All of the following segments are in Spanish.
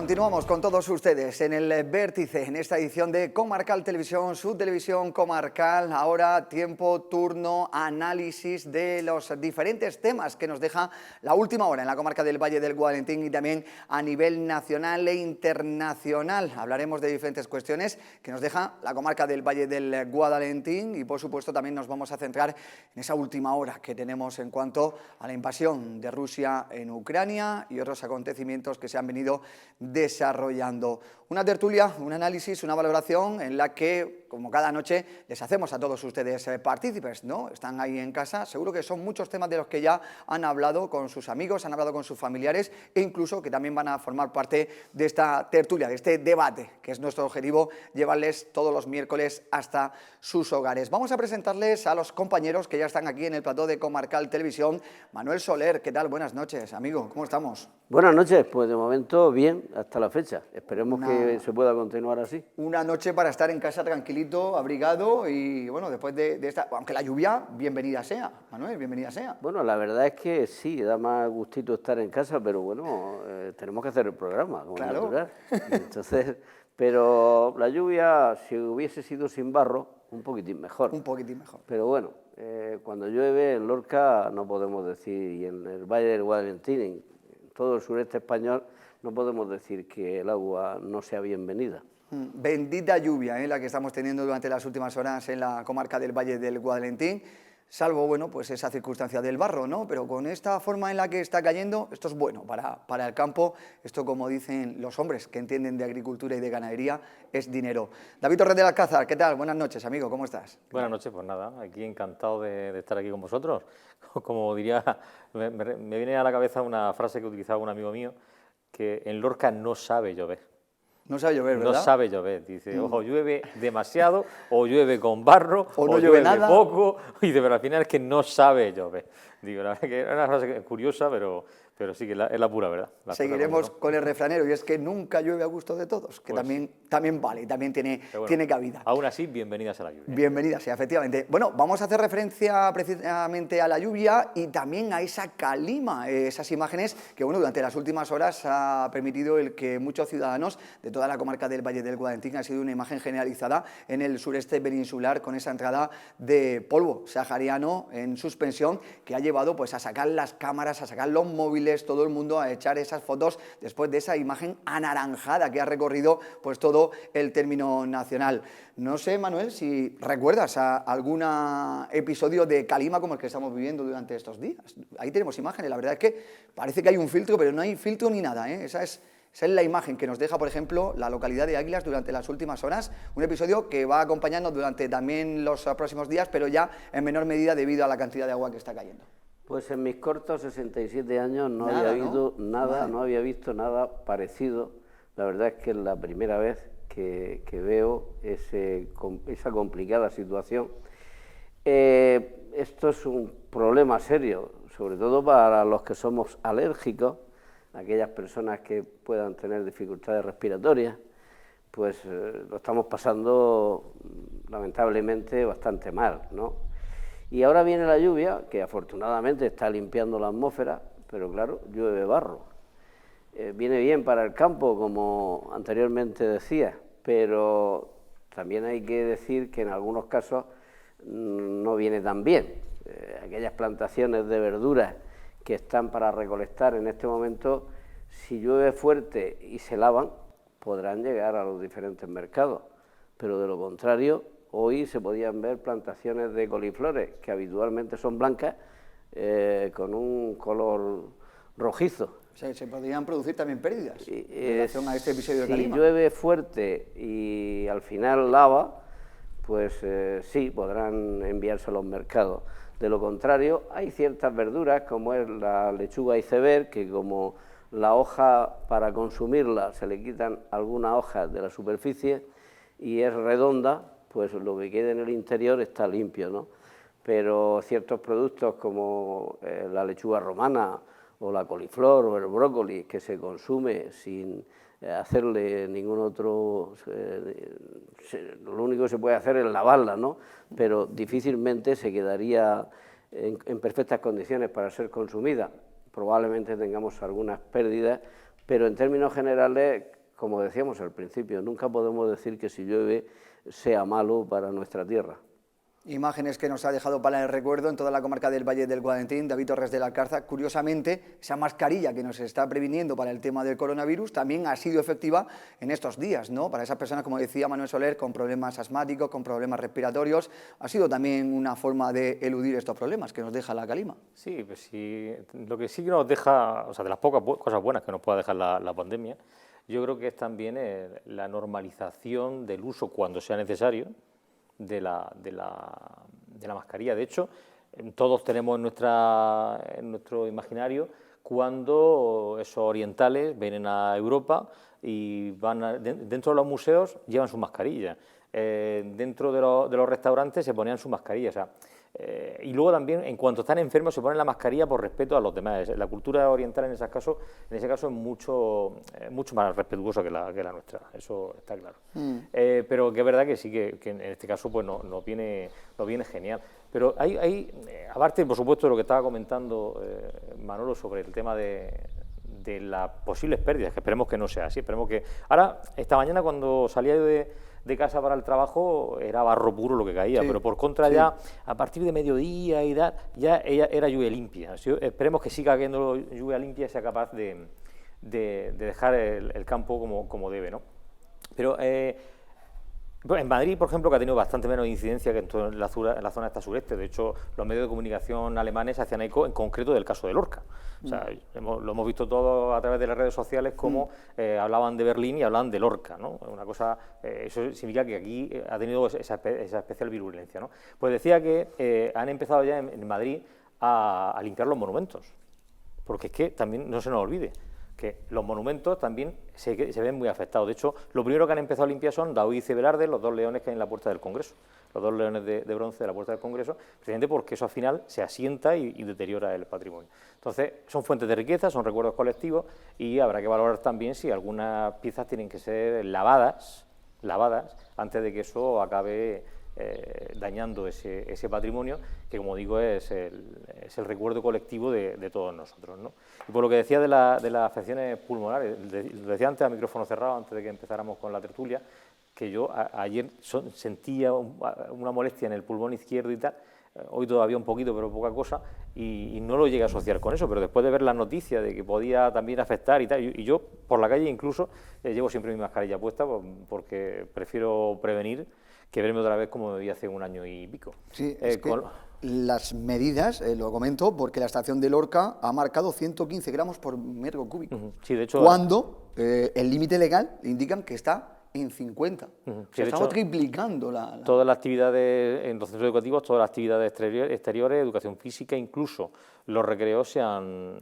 Continuamos con todos ustedes en el Vértice, en esta edición de Comarcal Televisión, su televisión comarcal. Ahora tiempo, turno, análisis de los diferentes temas que nos deja la última hora en la comarca del Valle del Guadalentín y también a nivel nacional e internacional. Hablaremos de diferentes cuestiones que nos deja la comarca del Valle del Guadalentín y por supuesto también nos vamos a centrar en esa última hora que tenemos en cuanto a la invasión de Rusia en Ucrania y otros acontecimientos que se han venido desarrollando. Una tertulia, un análisis, una valoración en la que, como cada noche, les hacemos a todos ustedes partícipes, ¿no? Están ahí en casa, seguro que son muchos temas de los que ya han hablado con sus amigos, han hablado con sus familiares e incluso que también van a formar parte de esta tertulia, de este debate, que es nuestro objetivo, llevarles todos los miércoles hasta sus hogares. Vamos a presentarles a los compañeros que ya están aquí en el plató de Comarcal Televisión. Manuel Soler, ¿qué tal? Buenas noches, amigo, ¿cómo estamos? Buenas noches, pues de momento bien, hasta la fecha. Esperemos que se pueda continuar así. Una noche para estar en casa tranquilito, abrigado y bueno, después de esta, aunque la lluvia, bienvenida sea, Manuel, bienvenida sea. Bueno, la verdad es que sí, da más gustito estar en casa, pero bueno, tenemos que hacer el programa, como claro. Es natural. Entonces, pero la lluvia, si hubiese sido sin barro, un poquitín mejor. Un poquitín mejor. Pero bueno, cuando llueve en Lorca no podemos decir, y en el Valle del Guadalentín, en todo el sureste español, no podemos decir que el agua no sea bienvenida. Bendita lluvia, la que estamos teniendo durante las últimas horas en la comarca del Valle del Guadalentín, salvo, bueno, pues esa circunstancia del barro, ¿no? Pero con esta forma en la que está cayendo, esto es bueno para el campo, esto, como dicen los hombres que entienden de agricultura y de ganadería, es dinero. David Torres del Alcázar, ¿qué tal? Buenas noches, amigo, ¿cómo estás? Buenas noches, pues nada, aquí encantado de estar aquí con vosotros. Como diría, me viene a la cabeza una frase que utilizaba un amigo mío, que en Lorca no sabe llover. No sabe llover, ¿verdad? No sabe llover, dice, ojo, llueve demasiado, o llueve con barro, o no llueve nada. Poco, y dice, pero al final es que no sabe llover. Digo, la verdad que era una frase curiosa, pero sí que es la pura verdad. Seguiremos con el refranero, y es que nunca llueve a gusto de todos, que pues, también vale, también tiene cabida. Aún así, bienvenidas a la lluvia. Bienvenidas, sí, efectivamente. Bueno, vamos a hacer referencia precisamente a la lluvia y también a esa calima, esas imágenes que, bueno, durante las últimas horas ha permitido el que muchos ciudadanos de toda la comarca del Valle del Guadalentín ha sido una imagen generalizada en el sureste peninsular con esa entrada de polvo sahariano en suspensión que ha llevado pues a sacar las cámaras, a sacar los móviles, todo el mundo a echar esas fotos después de esa imagen anaranjada que ha recorrido pues todo el término nacional. No sé, Manuel, si recuerdas a algún episodio de calima como el que estamos viviendo durante estos días. Ahí tenemos imágenes, la verdad es que parece que hay un filtro, pero no hay filtro ni nada, ¿eh? Esa es la imagen que nos deja, por ejemplo, la localidad de Águilas durante las últimas horas, un episodio que va a acompañarnos durante también los próximos días, pero ya en menor medida debido a la cantidad de agua que está cayendo. Pues en mis cortos 67 años no había visto nada parecido. La verdad es que es la primera vez que veo esa complicada situación. Esto es un problema serio, sobre todo para los que somos alérgicos, aquellas personas que puedan tener dificultades respiratorias, pues lo estamos pasando lamentablemente bastante mal, ¿no? Y ahora viene la lluvia, que afortunadamente está limpiando la atmósfera, pero claro, llueve barro. Viene bien para el campo, como anteriormente decía, pero también hay que decir que en algunos casos no viene tan bien. Aquellas plantaciones de verduras que están para recolectar en este momento, si llueve fuerte y se lavan, podrán llegar a los diferentes mercados, pero de lo contrario, hoy se podían ver plantaciones de coliflores, que habitualmente son blancas, con un color rojizo. O sea, se podrían producir también pérdidas en relación a este episodio de calima. Si llueve fuerte y al final lava, pues sí, podrán enviarse a los mercados. De lo contrario, hay ciertas verduras, como es la lechuga iceberg, que como la hoja para consumirla se le quitan algunas hojas de la superficie y es redonda, pues lo que quede en el interior está limpio, ¿no? Pero ciertos productos como la lechuga romana o la coliflor o el brócoli, que se consume sin hacerle ningún otro, lo único que se puede hacer es lavarla, ¿no? Pero difícilmente se quedaría en perfectas condiciones para ser consumida. Probablemente tengamos algunas pérdidas, pero en términos generales como decíamos al principio, nunca podemos decir que si llueve sea malo para nuestra tierra. Imágenes que nos ha dejado para el recuerdo en toda la comarca del Valle del Guadentín, David Torres de la Alcarza. Curiosamente, esa mascarilla que nos está previniendo para el tema del coronavirus también ha sido efectiva en estos días, ¿no? Para esas personas, como decía Manuel Soler, con problemas asmáticos, con problemas respiratorios, ha sido también una forma de eludir estos problemas que nos deja la calima. Sí, pues sí, lo que sí que nos deja, o sea, de las pocas cosas buenas que nos pueda dejar la pandemia, yo creo que es también la normalización del uso cuando sea necesario de la mascarilla. De hecho, todos tenemos en nuestro imaginario cuando esos orientales vienen a Europa y dentro de los museos llevan su mascarilla, dentro de los restaurantes se ponían su mascarilla, o sea, y luego también, en cuanto están enfermos, se ponen la mascarilla por respeto a los demás. La cultura oriental en ese caso es mucho más respetuosa que la nuestra, eso está claro. Pero que es verdad que sí, que en este caso pues nos viene genial. Pero hay aparte, por supuesto, de lo que estaba comentando Manolo sobre el tema de las posibles pérdidas, que esperemos que no sea así, esperemos que... Ahora, esta mañana cuando salía yo de casa para el trabajo era barro puro lo que caía, pero por contra ya a partir de mediodía y ya era lluvia limpia. Esperemos que siga cayendo lluvia limpia y sea capaz de dejar el campo como debe, ¿no? Pero en Madrid, por ejemplo, que ha tenido bastante menos incidencia que en la zona esta sureste. De hecho, los medios de comunicación alemanes hacían eco en concreto del caso de Lorca. O sea, lo hemos visto todo a través de las redes sociales, como hablaban de Berlín y hablaban de Lorca, ¿no? Una cosa, eso significa que aquí ha tenido esa especial virulencia, ¿no? Pues decía que han empezado ya en Madrid a limpiar los monumentos, porque es que también no se nos olvide que los monumentos también se ven muy afectados. De hecho, lo primero que han empezado a limpiar son Daoiz y Velarde, los dos leones que hay en la puerta del Congreso, los dos leones de bronce de la puerta del Congreso, precisamente porque eso al final se asienta y deteriora el patrimonio. Entonces, son fuentes de riqueza, son recuerdos colectivos y habrá que valorar también si algunas piezas tienen que ser lavadas antes de que eso acabe dañando ese patrimonio, que como digo es el recuerdo colectivo de todos nosotros, ¿no? Y por lo que decía de las afecciones pulmonares, lo decía antes a micrófono cerrado, antes de que empezáramos con la tertulia, que yo ayer sentía una molestia en el pulmón izquierdo y tal, hoy todavía un poquito, pero poca cosa, y no lo llegué a asociar con eso, pero después de ver las noticias de que podía también afectar y tal, y yo por la calle incluso llevo siempre mi mascarilla puesta porque prefiero prevenir que verme otra vez como me vi hace un año y pico. Sí, es que las medidas, lo comento, porque la estación de Lorca ha marcado 115 gramos por metro cúbico, sí, de hecho, cuando el límite legal indican que está en 50. Sí, o sea, estamos triplicando todas las actividades en los centros educativos, todas las actividades exteriores, educación física, incluso los recreos se han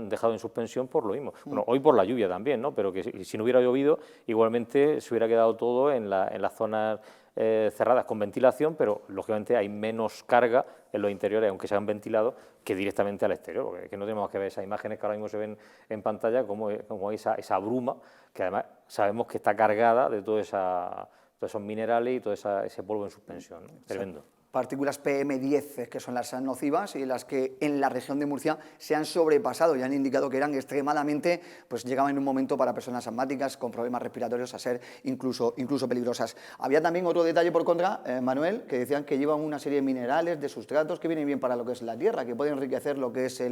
dejado en suspensión por lo mismo. Bueno, hoy por la lluvia también, ¿no? Pero que si no hubiera llovido, igualmente se hubiera quedado todo en las zonas cerradas con ventilación, pero lógicamente hay menos carga en los interiores, aunque sean ventilados, que directamente al exterior, porque es que no tenemos que ver esas imágenes que ahora mismo se ven en pantalla, como esa bruma, que además sabemos que está cargada de todos esos minerales y todo ese polvo en suspensión, ¿no? Tremendo. Partículas PM10, que son las nocivas y las que en la región de Murcia se han sobrepasado y han indicado que eran extremadamente, pues llegaban en un momento para personas asmáticas con problemas respiratorios a ser incluso peligrosas. Había también otro detalle por contra, Manuel, que decían que llevan una serie de minerales, de sustratos que vienen bien para lo que es la tierra, que pueden enriquecer lo que es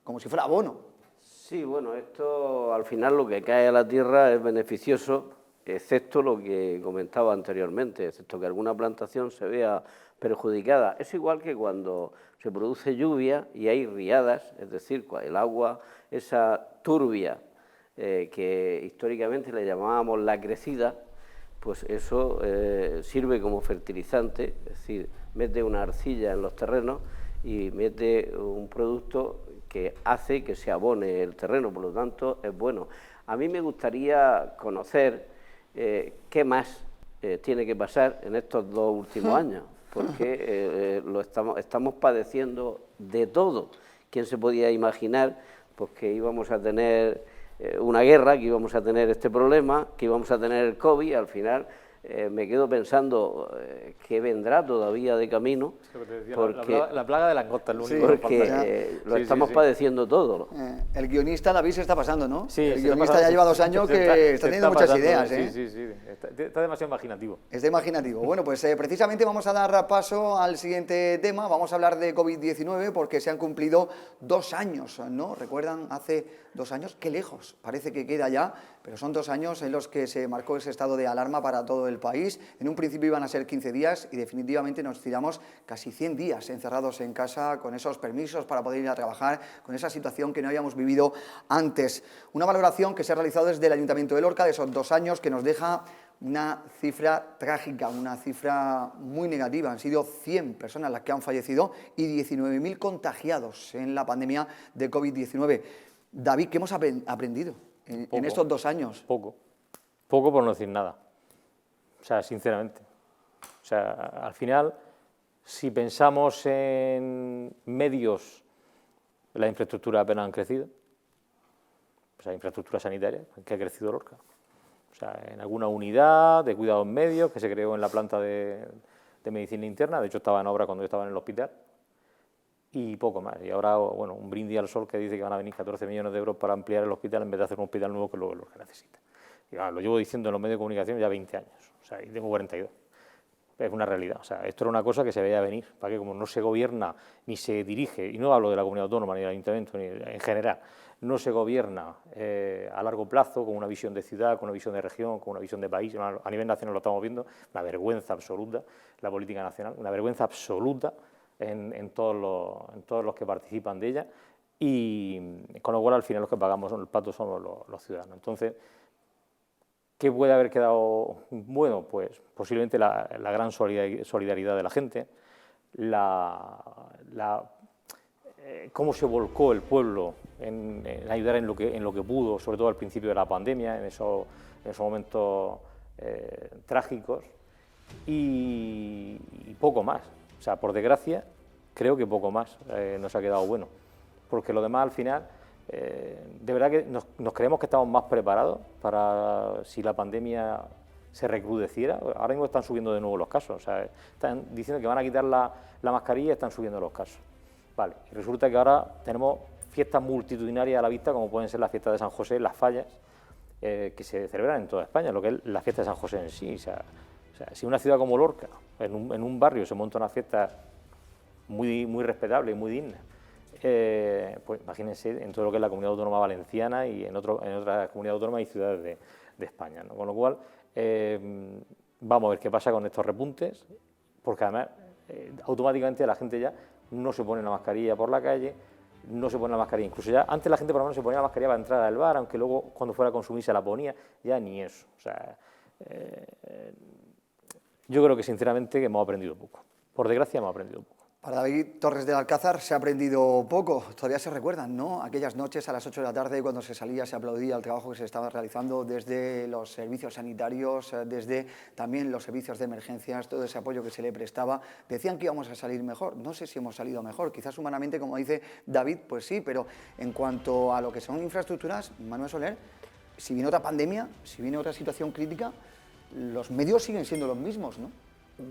como si fuera abono. Sí, bueno, esto al final lo que cae a la tierra es beneficioso, excepto lo que comentaba anteriormente, excepto que alguna plantación se vea perjudicada. Es igual que cuando se produce lluvia y hay riadas, es decir, el agua, esa turbia que históricamente le llamábamos la crecida, pues eso sirve como fertilizante, es decir, mete una arcilla en los terrenos y mete un producto que hace que se abone el terreno, por lo tanto es bueno. A mí me gustaría conocer qué más tiene que pasar en estos 2 últimos años, porque estamos padeciendo de todo. ¿Quién se podía imaginar pues, que íbamos a tener una guerra, que íbamos a tener este problema, que íbamos a tener el COVID? Al final me quedo pensando qué vendrá todavía de camino, porque la plaga de langostas, lo único porque lo estamos padeciendo todo. El guionista David se está pasando, ¿no? Sí, el guionista ya lleva 2 años que está teniendo muchas ideas. Sí. Está demasiado imaginativo. Está imaginativo. Bueno, pues precisamente vamos a dar paso al siguiente tema. Vamos a hablar de COVID-19 porque se han cumplido 2 años, ¿no? ¿Recuerdan? Hace 2 años, qué lejos, parece que queda ya, pero son 2 años en los que se marcó ese estado de alarma para todo el país. En un principio iban a ser 15 días y definitivamente nos tiramos casi 100 días encerrados en casa con esos permisos para poder ir a trabajar, con esa situación que no habíamos vivido antes. Una valoración que se ha realizado desde el Ayuntamiento de Lorca de esos 2 años que nos deja una cifra trágica, una cifra muy negativa. Han sido 100 personas las que han fallecido y 19.000 contagiados en la pandemia de COVID-19. David, ¿qué hemos aprendido en estos 2 años? Poco por no decir nada. O sea, sinceramente. O sea, al final, si pensamos en medios, las infraestructuras apenas han crecido. O sea, infraestructura sanitaria, que ha crecido Lorca. O sea, en alguna unidad de cuidados medios que se creó en la planta de medicina interna, de hecho estaba en obra cuando yo estaba en el hospital, y poco más. Y ahora, bueno, un brindis al sol que dice que van a venir 14 millones de euros para ampliar el hospital en vez de hacer un hospital nuevo que es lo que necesita. Y, lo llevo diciendo en los medios de comunicación ya 20 años, o sea, y tengo 42. Es una realidad, o sea, esto era una cosa que se veía venir, para que como no se gobierna ni se dirige, y no hablo de la comunidad autónoma ni del ayuntamiento, ni en general, no se gobierna a largo plazo con una visión de ciudad, con una visión de región, con una visión de país. A nivel nacional lo estamos viendo, una vergüenza absoluta la política nacional, una vergüenza absoluta en todos los que participan de ella, y con lo cual al final los que pagamos el pato somos los ciudadanos. Entonces, ¿qué puede haber quedado bueno? Pues posiblemente la gran solidaridad de la gente, cómo se volcó el pueblo en ayudar en lo que pudo, sobre todo al principio de la pandemia, en esos momentos trágicos, y poco más. O sea, por desgracia, creo que poco más nos ha quedado bueno, porque lo demás al final, de verdad que nos creemos que estamos más preparados para si la pandemia se recrudeciera. Ahora mismo están subiendo de nuevo los casos, o sea, están diciendo que van a quitar la mascarilla y están subiendo los casos. Vale, y resulta que ahora tenemos fiestas multitudinarias a la vista, como pueden ser las fiestas de San José, las fallas, que se celebran en toda España, lo que es la fiesta de San José en sí. O sea, si una ciudad como Lorca, en un barrio, se monta una fiesta muy respetable y muy digna, pues imagínense en todo lo que es la comunidad autónoma valenciana y en otras comunidades autónomas y ciudades de España, ¿no? Con lo cual, vamos a ver qué pasa con estos repuntes, porque además automáticamente la gente ya no se pone la mascarilla por la calle, no se pone la mascarilla, incluso ya antes la gente por lo menos se ponía la mascarilla para entrar al bar, aunque luego cuando fuera a consumir se la ponía, ya ni eso. O sea, yo creo que sinceramente que hemos aprendido poco, por desgracia hemos aprendido poco. Para David Torres del Alcázar se ha aprendido poco, todavía se recuerdan, ¿no? Aquellas noches a las 8 de la tarde cuando se salía, se aplaudía el trabajo que se estaba realizando desde los servicios sanitarios, desde también los servicios de emergencias, todo ese apoyo que se le prestaba. Decían que íbamos a salir mejor, no sé si hemos salido mejor, quizás humanamente, como dice David, pues sí, pero en cuanto a lo que son infraestructuras, Manuel Soler, si viene otra pandemia, si viene otra situación crítica, los medios siguen siendo los mismos, ¿no?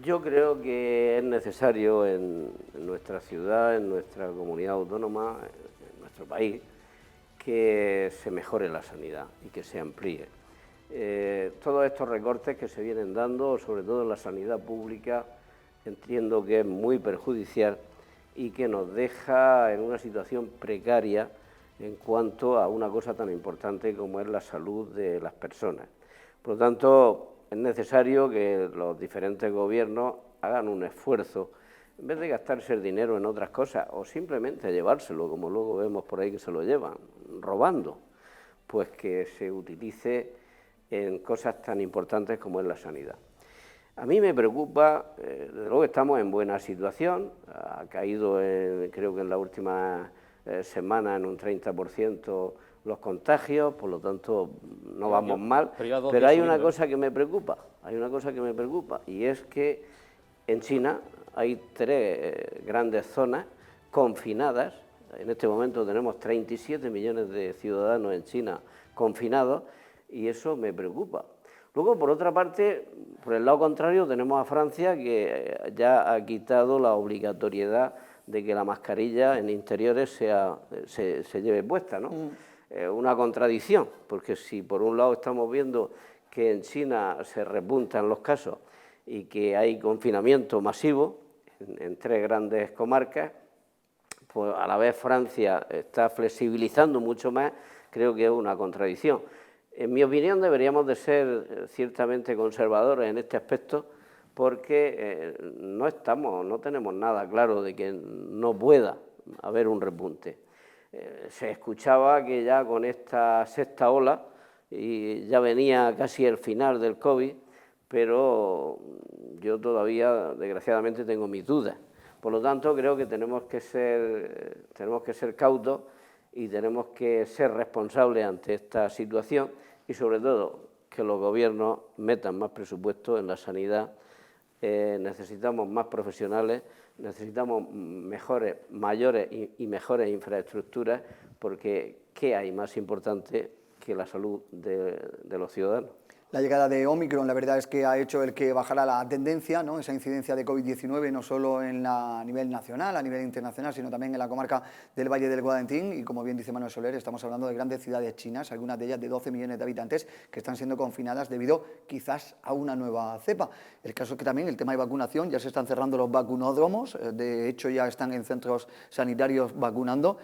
Yo creo que es necesario en nuestra ciudad, en nuestra comunidad autónoma, en nuestro país, que se mejore la sanidad y que se amplíe. Todos estos recortes que se vienen dando, sobre todo en la sanidad pública, entiendo que es muy perjudicial y que nos deja en una situación precaria en cuanto a una cosa tan importante como es la salud de las personas. Por lo tanto, es necesario que los diferentes gobiernos hagan un esfuerzo, en vez de gastarse el dinero en otras cosas o simplemente llevárselo, como luego vemos por ahí que se lo llevan, robando, pues que se utilice en cosas tan importantes como es la sanidad. A mí me preocupa, desde luego estamos en buena situación, ha caído creo que en la última semana en un 30% los contagios, por lo tanto no vamos mal, pero hay una cosa que me preocupa, y es que en China hay 3 grandes zonas confinadas. En este momento tenemos 37 millones de ciudadanos en China confinados y eso me preocupa. Luego, por otra parte, Por el lado contrario tenemos a Francia, que ya ha quitado la obligatoriedad de que la mascarilla en interiores se lleve puesta, ¿no? Una contradicción, porque si por un lado estamos viendo que en China se repuntan los casos y que hay confinamiento masivo en 3 grandes comarcas, pues a la vez Francia está flexibilizando mucho más, creo que es una contradicción. En mi opinión deberíamos de ser ciertamente conservadores en este aspecto, porque no tenemos nada claro de que no pueda haber un repunte. Se escuchaba que ya con esta 6ª ola, y ya venía casi el final del COVID, pero yo todavía, desgraciadamente, tengo mis dudas. Por lo tanto, creo que tenemos que ser cautos y tenemos que ser responsables ante esta situación y, sobre todo, que los gobiernos metan más presupuesto en la sanidad. Necesitamos más profesionales, necesitamos mayores y mejores infraestructuras, porque ¿qué hay más importante que la salud de los ciudadanos? La llegada de Omicron, la verdad es que ha hecho el que bajara la tendencia, ¿no? Esa incidencia de COVID-19, no solo a nivel nacional, a nivel internacional, sino también en la comarca del Valle del Guadentín. Y como bien dice Manuel Soler, estamos hablando de grandes ciudades chinas, algunas de ellas de 12 millones de habitantes, que están siendo confinadas debido quizás a una nueva cepa. El caso es que también el tema de vacunación, ya se están cerrando los vacunódromos, de hecho ya están en centros sanitarios vacunando.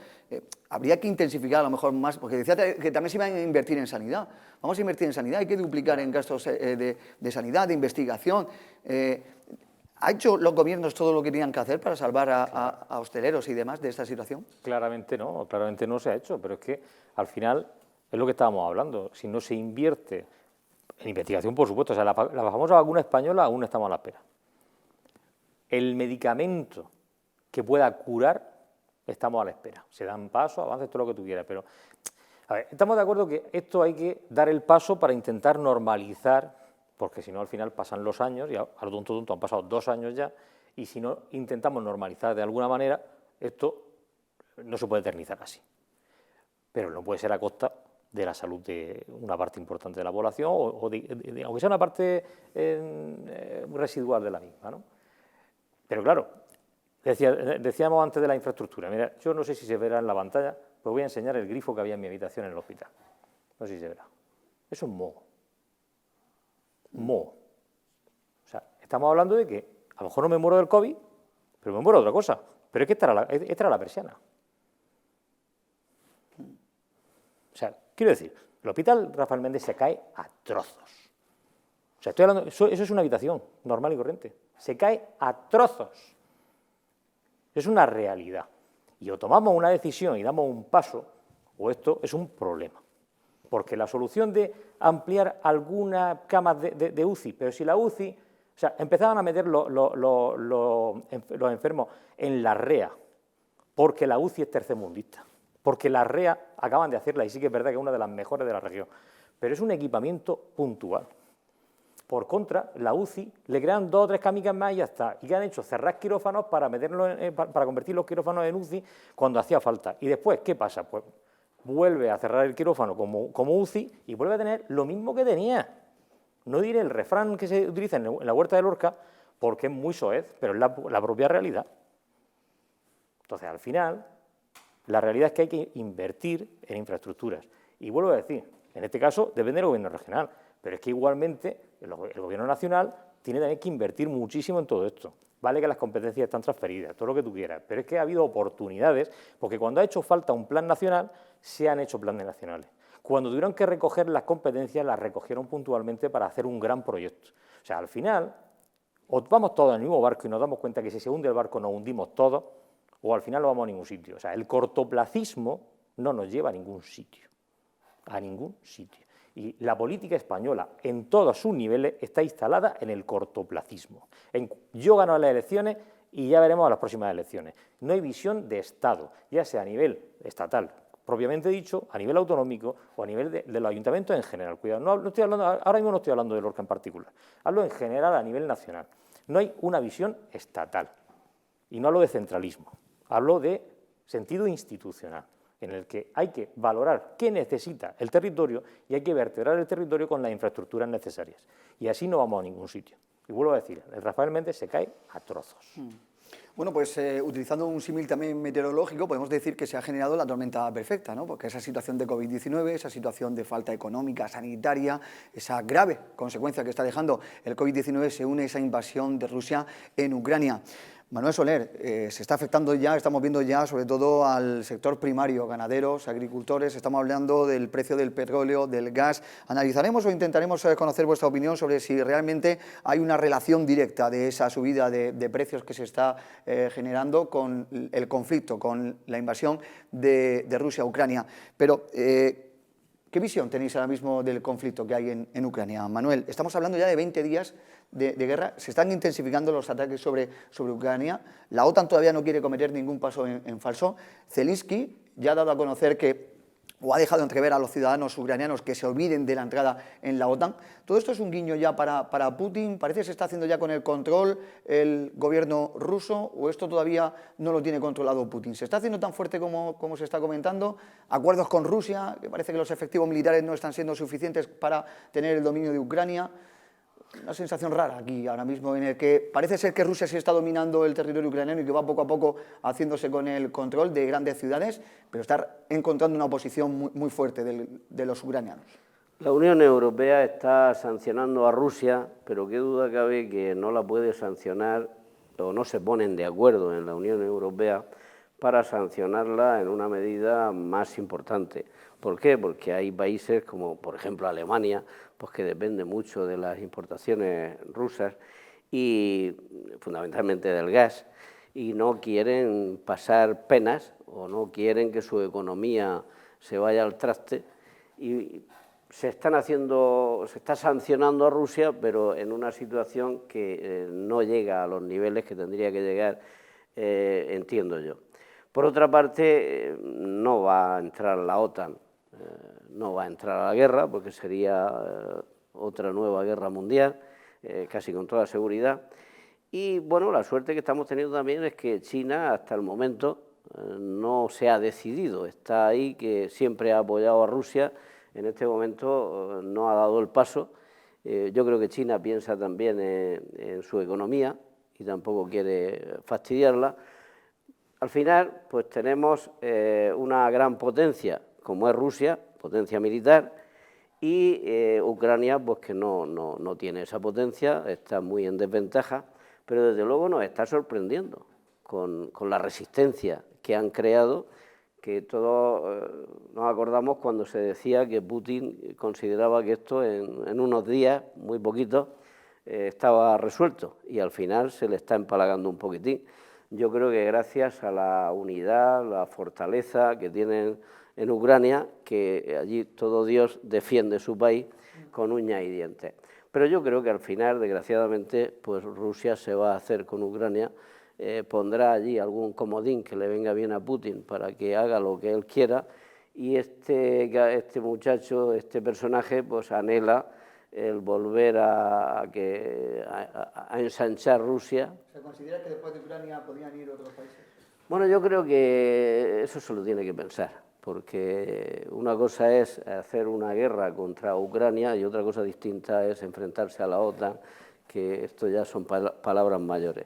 Habría que intensificar a lo mejor más, porque decía que también se iban a invertir en sanidad. Vamos a invertir en sanidad, hay que duplicar en gastos de sanidad, de investigación. ¿Ha hecho los gobiernos todo lo que tenían que hacer para salvar a hosteleros y demás de esta situación? Claramente no se ha hecho, pero es que al final es lo que estábamos hablando. Si no se invierte en investigación, por supuesto, o sea, la famosa vacuna española aún estamos a la espera. El medicamento que pueda curar, estamos a la espera. Se dan pasos, avances, todo lo que tú quieras, pero a ver, estamos de acuerdo que esto hay que dar el paso para intentar normalizar, porque si no al final pasan los años, y a lo tonto han pasado 2 años ya, y si no intentamos normalizar de alguna manera, esto no se puede eternizar así. Pero no puede ser a costa de la salud de una parte importante de la población, aunque sea una parte residual de la misma, ¿no? Pero claro, decíamos antes de la infraestructura. Mira, yo no sé si se verá en la pantalla, pero voy a enseñar el grifo que había en mi habitación en el hospital. No sé si se verá. Eso es moho. Moho. O sea, estamos hablando de que a lo mejor no me muero del COVID, pero me muero de otra cosa. Pero es que esta era la persiana. O sea, quiero decir, el hospital Rafael Méndez se cae a trozos. O sea, estoy hablando, eso es una habitación normal y corriente. Se cae a trozos. Es una realidad. Y o tomamos una decisión y damos un paso, o esto es un problema. Porque la solución de ampliar algunas camas de UCI, pero si la UCI, o sea, empezaban a meter los enfermos en la REA, porque la UCI es tercermundista, porque la REA acaban de hacerla, y sí que es verdad que es una de las mejores de la región, pero es un equipamiento puntual. Por contra, la UCI le crean 2 o 3 camicas más y ya está. ¿Y qué han hecho? Cerrar quirófanos para convertir los quirófanos en UCI cuando hacía falta. Y después, ¿qué pasa? Pues vuelve a cerrar el quirófano como UCI y vuelve a tener lo mismo que tenía. No diré el refrán que se utiliza en la Huerta de Lorca porque es muy soez, pero es la propia realidad. Entonces, al final, la realidad es que hay que invertir en infraestructuras. Y vuelvo a decir, en este caso depende del gobierno regional, pero es que igualmente el gobierno nacional tiene también que invertir muchísimo en todo esto. Vale que las competencias están transferidas, todo lo que tú quieras, pero es que ha habido oportunidades, porque cuando ha hecho falta un plan nacional, se han hecho planes nacionales. Cuando tuvieron que recoger las competencias, las recogieron puntualmente para hacer un gran proyecto. O sea, al final, o vamos todos en el mismo barco y nos damos cuenta que si se hunde el barco nos hundimos todos, o al final no vamos a ningún sitio. O sea, el cortoplacismo no nos lleva a ningún sitio. A ningún sitio. Y la política española, en todos sus niveles, está instalada en el cortoplacismo. Yo gano las elecciones y ya veremos a las próximas elecciones. No hay visión de Estado, ya sea a nivel estatal, propiamente dicho, a nivel autonómico o a nivel de los ayuntamientos en general. Cuidado, no estoy hablando, ahora mismo no estoy hablando de Lorca en particular, hablo en general a nivel nacional. No hay una visión estatal y no hablo de centralismo, hablo de sentido institucional. en el que hay que valorar qué necesita el territorio y hay que vertebrar el territorio con las infraestructuras necesarias. Y así no vamos a ningún sitio. Y vuelvo a decir, el Rafael Méndez se cae a trozos. Bueno, pues utilizando un símil también meteorológico, podemos decir que se ha generado la tormenta perfecta, ¿no? Porque esa situación de COVID-19, esa situación de falta económica, sanitaria, esa grave consecuencia que está dejando el COVID-19 se une a esa invasión de Rusia en Ucrania. Manuel Soler, se está afectando ya, estamos viendo ya sobre todo al sector primario, ganaderos, agricultores, estamos hablando del precio del petróleo, del gas. Analizaremos o intentaremos conocer vuestra opinión sobre si realmente hay una relación directa de esa subida de precios que se está generando con el conflicto, con la invasión de Rusia a Ucrania. Pero, ¿qué visión tenéis ahora mismo del conflicto que hay en Ucrania? Manuel, estamos hablando ya de 20 días de guerra, se están intensificando los ataques sobre Ucrania, la OTAN todavía no quiere cometer ningún paso en falso. Zelensky ya ha dado a conocer que, o ha dejado entrever a los ciudadanos ucranianos que se olviden de la entrada en la OTAN. ¿Todo esto es un guiño ya para Putin? ¿Parece que se está haciendo ya con el control el gobierno ruso o esto todavía no lo tiene controlado Putin? ¿Se está haciendo tan fuerte como se está comentando? ¿Acuerdos con Rusia? Que parece que los efectivos militares no están siendo suficientes para tener el dominio de Ucrania. Una sensación rara aquí ahora mismo en el que parece ser que Rusia sí está dominando el territorio ucraniano y que va poco a poco haciéndose con el control de grandes ciudades, pero está encontrando una oposición muy fuerte de los ucranianos. La Unión Europea está sancionando a Rusia, pero qué duda cabe que no la puede sancionar o no se ponen de acuerdo en la Unión Europea para sancionarla en una medida más importante. ¿Por qué? Porque hay países como, por ejemplo, Alemania, pues que depende mucho de las importaciones rusas y fundamentalmente del gas, y no quieren pasar penas o no quieren que su economía se vaya al traste y se está sancionando a Rusia, pero en una situación que no llega a los niveles que tendría que llegar, entiendo yo. Por otra parte, no va a entrar la OTAN, no va a entrar a la guerra, porque sería otra nueva guerra mundial, casi con toda seguridad. Y bueno, la suerte que estamos teniendo también es que China hasta el momento no se ha decidido, está ahí, que siempre ha apoyado a Rusia, en este momento no ha dado el paso. Yo creo que China piensa también en su economía y tampoco quiere fastidiarla. Al final, pues tenemos una gran potencia, como es Rusia, potencia militar, y Ucrania, pues que no tiene esa potencia, está muy en desventaja, pero desde luego nos está sorprendiendo con la resistencia que han creado, que todos nos acordamos cuando se decía que Putin consideraba que esto en unos días, muy poquitos, estaba resuelto, y al final se le está empalagando un poquitín. Yo creo que gracias a la unidad, la fortaleza que tienen en Ucrania, que allí todo Dios defiende su país con uñas y dientes. Pero yo creo que al final, desgraciadamente, pues Rusia se va a hacer con Ucrania, pondrá allí algún comodín que le venga bien a Putin para que haga lo que él quiera, y este muchacho, este personaje, pues anhela el volver a ensanchar Rusia. ¿Se considera que después de Ucrania podrían ir otros países? Bueno, yo creo que eso se lo tiene que pensar, porque una cosa es hacer una guerra contra Ucrania y otra cosa distinta es enfrentarse a la OTAN, que esto ya son palabras mayores.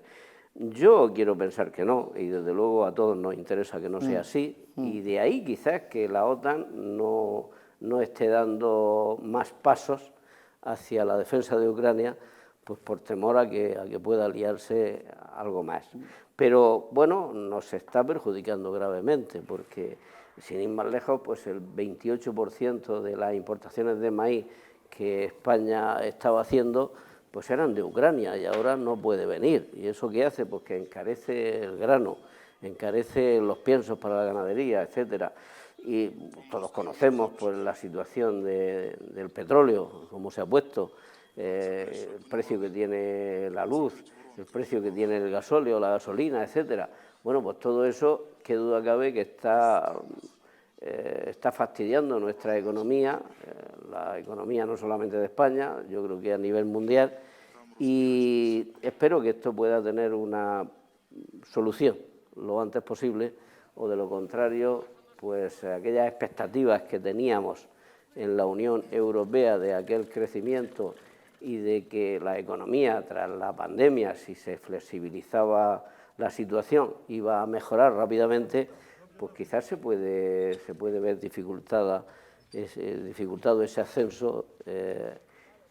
Yo quiero pensar que no, y desde luego a todos nos interesa que no sea así, y de ahí quizás que la OTAN no esté dando más pasos hacia la defensa de Ucrania, pues por temor a que pueda liarse algo más. Pero bueno, nos está perjudicando gravemente, porque sin ir más lejos, pues el 28% de las importaciones de maíz que España estaba haciendo, pues eran de Ucrania y ahora no puede venir. ¿Y eso qué hace? Pues que encarece el grano, encarece los piensos para la ganadería, etcétera. Y todos conocemos pues la situación del petróleo, cómo se ha puesto, el precio que tiene la luz, el precio que tiene el gasóleo, la gasolina, etcétera. Bueno, pues todo eso, qué duda cabe que está fastidiando nuestra economía, la economía no solamente de España, yo creo que a nivel mundial, y espero que esto pueda tener una solución lo antes posible, o de lo contrario, pues aquellas expectativas que teníamos en la Unión Europea de aquel crecimiento y de que la economía tras la pandemia, si se flexibilizaba la situación, iba a mejorar rápidamente, pues quizás se puede ver dificultado ese ascenso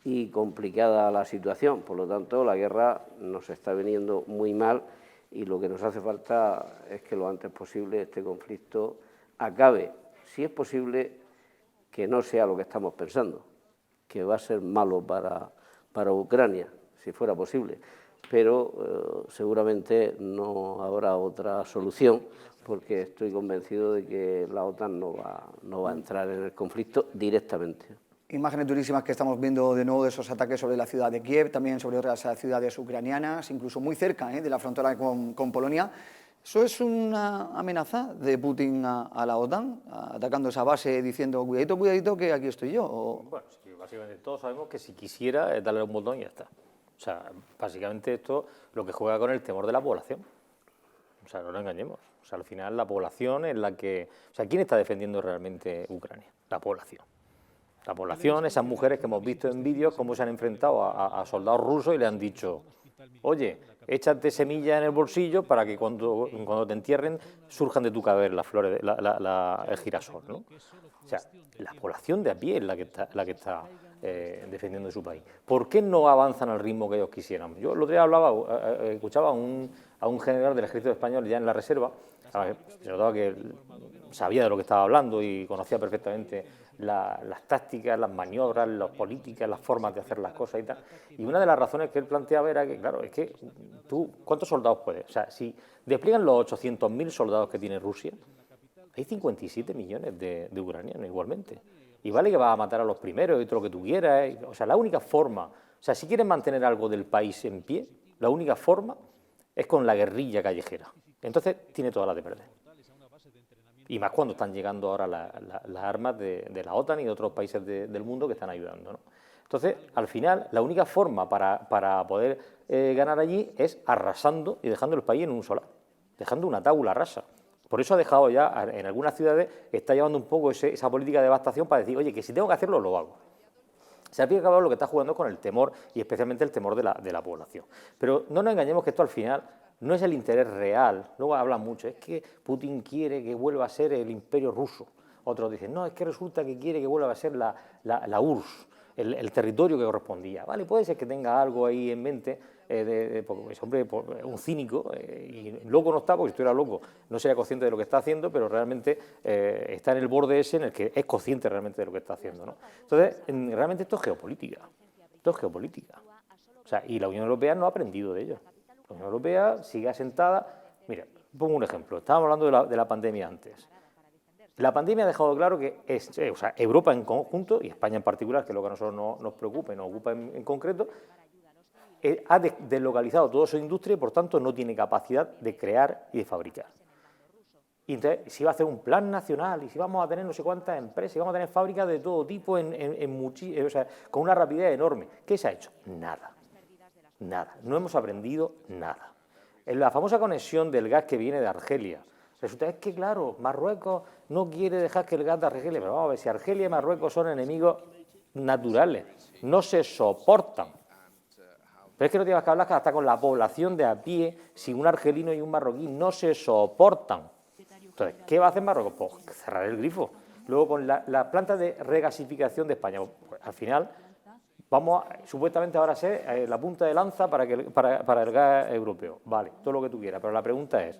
y complicada la situación. Por lo tanto, la guerra nos está viniendo muy mal y lo que nos hace falta es que lo antes posible este conflicto acabe. Si es posible, que no sea lo que estamos pensando, que va a ser malo para Ucrania, si fuera posible, pero seguramente no habrá otra solución, porque estoy convencido de que la OTAN no va a entrar en el conflicto directamente. Imágenes durísimas que estamos viendo de nuevo de esos ataques sobre la ciudad de Kiev, también sobre otras ciudades ucranianas, incluso muy cerca de la frontera con Polonia. ¿Eso es una amenaza de Putin a la OTAN, atacando esa base diciendo cuidadito, cuidadito, que aquí estoy yo? Bueno, sí, básicamente todos sabemos que si quisiera es darle un botón y ya está. O sea, básicamente esto lo que juega con el temor de la población. O sea, no nos engañemos. O sea, al final la población es la que... O sea, ¿quién está defendiendo realmente Ucrania? La población. La población, esas mujeres que hemos visto en vídeos, cómo se han enfrentado a soldados rusos y le han dicho, oye, échate semillas en el bolsillo para que cuando te entierren surjan de tu cabeza las flores, el girasol, ¿no? O sea, la población de a pie es la que está defendiendo su país. ¿Por qué no avanzan al ritmo que ellos quisieran? Yo el otro día escuchaba a un general del ejército español ya en la reserva, se notaba que sabía de lo que estaba hablando y conocía perfectamente las tácticas, las maniobras, las políticas, las formas de hacer las cosas y tal. Y una de las razones que él planteaba era que, claro, es que tú, ¿cuántos soldados puedes? O sea, si despliegan los 800.000 soldados que tiene Rusia, hay 57 millones de ucranianos igualmente. Y vale que vas a matar a los primeros y todo lo que tú quieras. O sea, la única forma, o sea, si quieres mantener algo del país en pie, la única forma es con la guerrilla callejera. Entonces, tiene todas las de perder. Y más cuando están llegando ahora las armas de la OTAN y de otros países del mundo que están ayudando, ¿no? Entonces, al final, la única forma para poder ganar allí es arrasando y dejando el país en un solar, dejando una tabula rasa. Por eso ha dejado ya, en algunas ciudades, está llevando un poco esa política de devastación para decir, oye, que si tengo que hacerlo, lo hago. Se ha acabado lo que está jugando con el temor, y especialmente el temor de la población. Pero no nos engañemos que esto al final no es el interés real. Luego hablan mucho, es que Putin quiere que vuelva a ser el imperio ruso. Otros dicen, no, es que resulta que quiere que vuelva a ser la URSS, el territorio que correspondía. Vale, puede ser que tenga algo ahí en mente, porque ese hombre un cínico, y loco no está, porque si estuviera loco no sería consciente de lo que está haciendo, pero realmente está en el borde ese en el que es consciente realmente de lo que está haciendo, ¿no? Entonces, realmente esto es geopolítica. Esto es geopolítica. O sea, y la Unión Europea no ha aprendido de ello. La Unión Europea sigue asentada. Mira, pongo un ejemplo. Estábamos hablando de la pandemia antes. La pandemia ha dejado claro que o sea, Europa en conjunto, y España en particular, que es lo que a nosotros nos preocupa y nos ocupa en concreto, ha deslocalizado toda su industria y, por tanto, no tiene capacidad de crear y de fabricar. Y entonces, si va a hacer un plan nacional, y si vamos a tener no sé cuántas empresas, y vamos a tener fábricas de todo tipo o sea, con una rapidez enorme. ¿Qué se ha hecho? Nada. Nada. No hemos aprendido nada. En la famosa conexión del gas que viene de Argelia, resulta que, claro, Marruecos no quiere dejar que el gas de Argelia, pero vamos a ver, si Argelia y Marruecos son enemigos naturales, no se soportan. Pero es que no tienes que hablar hasta con la población de a pie, si un argelino y un marroquí no se soportan. Entonces, ¿qué va a hacer Marruecos? Pues cerrar el grifo. Luego, con la planta de regasificación de España, pues, al final, vamos supuestamente ahora a ser la punta de lanza para el gas europeo. Vale, todo lo que tú quieras, pero la pregunta es,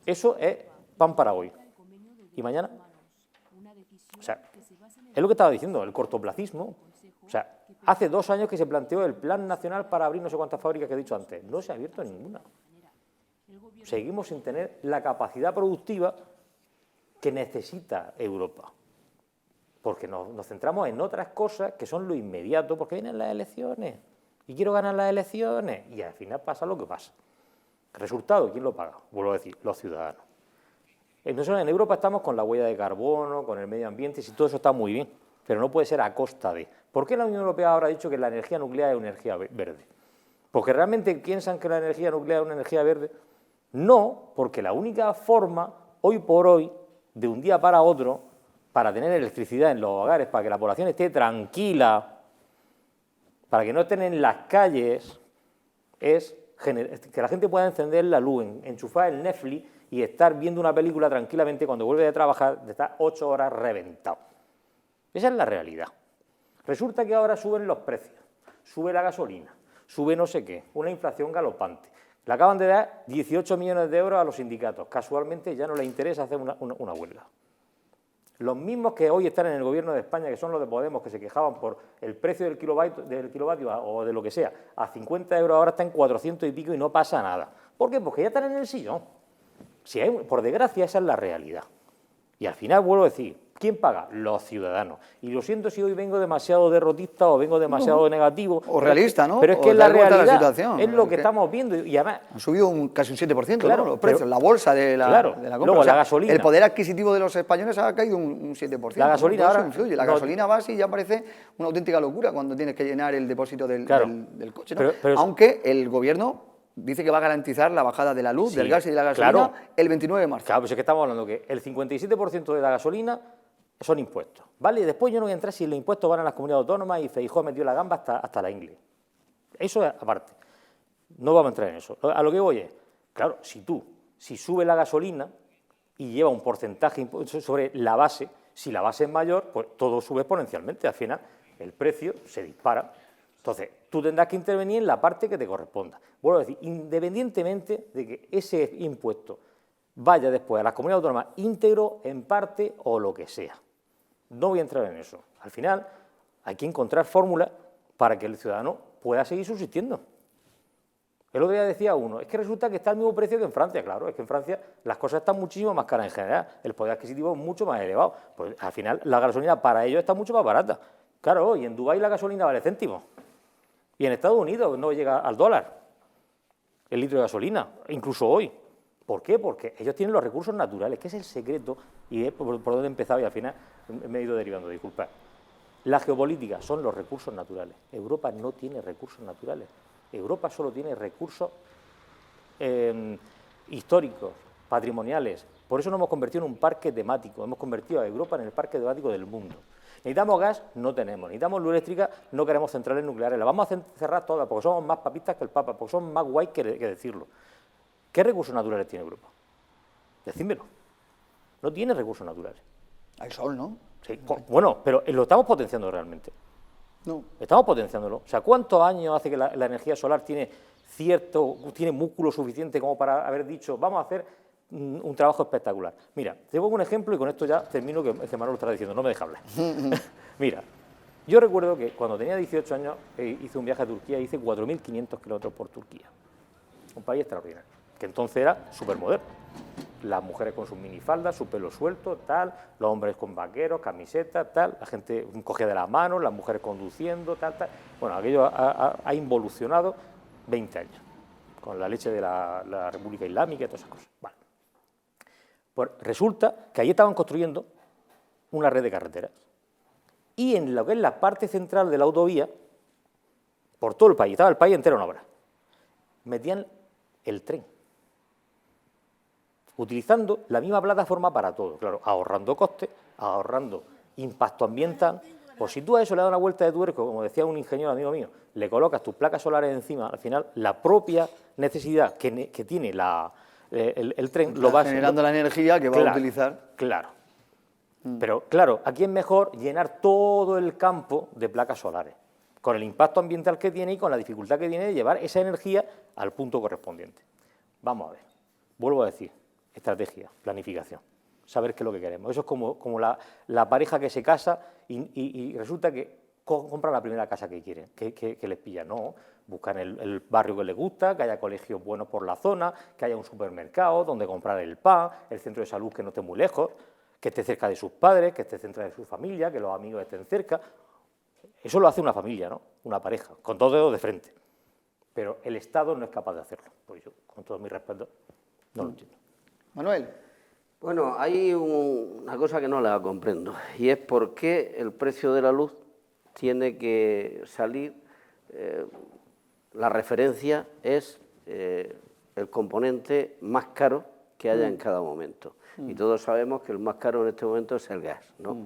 eso es pan para hoy. ¿Y mañana? O sea, es lo que estaba diciendo, el cortoplacismo. O sea, hace 2 años que se planteó el plan nacional para abrir no sé cuántas fábricas que he dicho antes. No se ha abierto ninguna. Seguimos sin tener la capacidad productiva que necesita Europa. Porque nos centramos en otras cosas que son lo inmediato, porque vienen las elecciones. Y quiero ganar las elecciones. Y al final pasa lo que pasa. Resultado, ¿quién lo paga? Vuelvo a decir, los ciudadanos. Entonces, en Europa estamos con la huella de carbono, con el medio ambiente, y todo eso está muy bien, pero no puede ser a costa de. ¿Por qué la Unión Europea ahora ha dicho que la energía nuclear es una energía verde? ¿Porque realmente piensan que la energía nuclear es una energía verde? No, porque la única forma hoy por hoy, de un día para otro, para tener electricidad en los hogares, para que la población esté tranquila, para que no estén en las calles, es que la gente pueda encender la luz, enchufar el Netflix y estar viendo una película tranquilamente cuando vuelve de trabajar, de estar 8 horas reventado. Esa es la realidad. Resulta que ahora suben los precios, sube la gasolina, sube no sé qué, una inflación galopante. Le acaban de dar 18 millones de euros a los sindicatos. Casualmente ya no les interesa hacer una huelga. Los mismos que hoy están en el gobierno de España, que son los de Podemos, que se quejaban por el precio del kilovatio o de lo que sea, a 50 euros ahora está en 400 y pico y no pasa nada. ¿Por qué? Porque ya están en el sillón. Por desgracia, esa es la realidad. Y al final vuelvo a decir, ¿quién paga? Los ciudadanos. Y lo siento si hoy vengo demasiado derrotista o vengo demasiado negativo. O realista, ¿no? Pero es O que la dar cuenta de realidad situación. es lo que estamos viendo. Y además, han subido casi un 7%, claro, ¿no? Los precios, pero, la bolsa de la, claro, de la compra. luego O sea, la gasolina. El poder adquisitivo de los españoles ha caído un 7%. La gasolina ¿no? Todo eso ahora influye. La gasolina base ya parece una auténtica locura cuando tienes que llenar el depósito del coche, ¿no? Pero aunque el gobierno dice que va a garantizar la bajada de la luz, sí, del gas y de la gasolina claro, el 29 de marzo. Claro, pues es que estamos hablando que el 57% de la gasolina son impuestos, ¿vale? Y después yo no voy a entrar si los impuestos van a las comunidades autónomas y Feijóo ha metido la gamba hasta la ingle. Eso es aparte. No vamos a entrar en eso. A lo que voy es, claro, si sube la gasolina y lleva un porcentaje sobre la base, si la base es mayor, pues todo sube exponencialmente. Al final, el precio se dispara. Entonces, tú tendrás que intervenir en la parte que te corresponda. Vuelvo a decir, independientemente de que ese impuesto vaya después a las comunidades autónomas íntegro, en parte o lo que sea. No voy a entrar en eso. Al final, hay que encontrar fórmulas para que el ciudadano pueda seguir subsistiendo. El otro día decía uno, es que resulta que está al mismo precio que en Francia. Claro, es que en Francia las cosas están muchísimo más caras en general, el poder adquisitivo es mucho más elevado. Pues al final la gasolina para ellos está mucho más barata. Claro, hoy en Dubái la gasolina vale céntimos. Y en Estados Unidos no llega al dólar el litro de gasolina, incluso hoy. ¿Por qué? Porque ellos tienen los recursos naturales, que es el secreto, y es por donde he empezado y al final me he ido derivando, disculpad. La geopolítica son los recursos naturales. Europa no tiene recursos naturales. Europa solo tiene recursos históricos, patrimoniales. Por eso nos hemos convertido en un parque temático. Hemos convertido a Europa en el parque temático del mundo. Necesitamos gas, no tenemos. Necesitamos luz eléctrica, no queremos centrales nucleares. Las vamos a cerrar todas porque somos más papistas que el Papa, porque somos más guay que decirlo. ¿Qué recursos naturales tiene Europa? Decídmelo. No tiene recursos naturales. Hay sol, ¿no? Sí. Bueno, pero lo estamos potenciando realmente. No. Estamos potenciándolo. O sea, ¿cuántos años hace que la energía solar tiene músculo suficiente como para haber dicho, vamos a hacer un trabajo espectacular? Mira, te pongo un ejemplo y con esto ya termino, que Manuel lo está diciendo, no me deja hablar. Mira, yo recuerdo que cuando tenía 18 años hice un viaje a Turquía y hice 4.500 kilómetros por Turquía. Un país extraordinario, que entonces era súper moderno. Las mujeres con sus minifaldas, su pelo suelto, tal, los hombres con vaqueros, camisetas, tal, la gente cogía de las manos, las mujeres conduciendo, tal. Bueno, aquello ha involucionado 20 años, con la leche de la República Islámica y todas esas cosas. Vale. Pues resulta que ahí estaban construyendo una red de carreteras. Y en lo que es la parte central de la autovía, por todo el país, estaba el país entero en obra, metían el tren, utilizando la misma plataforma para todo, claro, ahorrando costes, ahorrando impacto ambiental. Pues si tú a eso le das una vuelta de tuerca, como decía un ingeniero amigo mío, le colocas tus placas solares encima, al final la propia necesidad que tiene el tren lo va generando la energía que va a utilizar. Claro. Pero claro, aquí es mejor llenar todo el campo de placas solares, con el impacto ambiental que tiene y con la dificultad que tiene de llevar esa energía al punto correspondiente. Vamos a ver, vuelvo a decir, estrategia, planificación, saber qué es lo que queremos. Eso es como la pareja que se casa y resulta que compra la primera casa que quieren, que les pilla. No, buscan el barrio que les gusta, que haya colegios buenos por la zona, que haya un supermercado donde comprar el pan, el centro de salud que no esté muy lejos, que esté cerca de sus padres, que esté cerca de su familia, que los amigos estén cerca. Eso lo hace una familia, ¿no? Una pareja, con dos dedos de frente. Pero el Estado no es capaz de hacerlo. Pues yo, con todo mi respeto, no lo entiendo. Manuel. Bueno, hay una cosa que no la comprendo, y es por qué el precio de la luz tiene que salir, la referencia es el componente más caro que haya en cada momento. Y todos sabemos que el más caro en este momento es el gas, ¿no?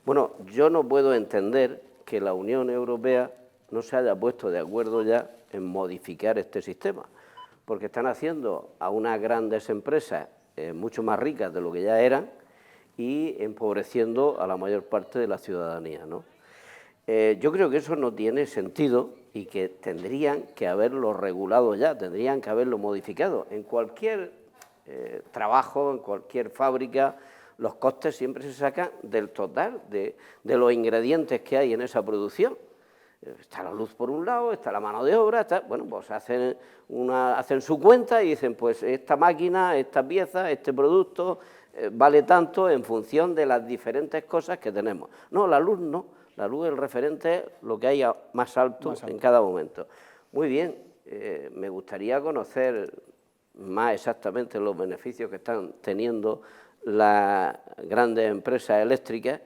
Bueno, yo no puedo entender que la Unión Europea no se haya puesto de acuerdo ya en modificar este sistema, porque están haciendo a unas grandes empresas mucho más ricas de lo que ya eran y empobreciendo a la mayor parte de la ciudadanía, ¿no? Yo creo que eso no tiene sentido y que tendrían que haberlo regulado ya, tendrían que haberlo modificado. En cualquier trabajo, en cualquier fábrica, los costes siempre se sacan del total de los ingredientes que hay en esa producción. Está la luz por un lado, está la mano de obra, bueno, pues hacen su cuenta y dicen, pues esta máquina, esta pieza, este producto vale tanto en función de las diferentes cosas que tenemos. No, la luz no, la luz, el referente es lo que hay más alto en cada momento. Muy bien, me gustaría conocer más exactamente los beneficios que están teniendo las grandes empresas eléctricas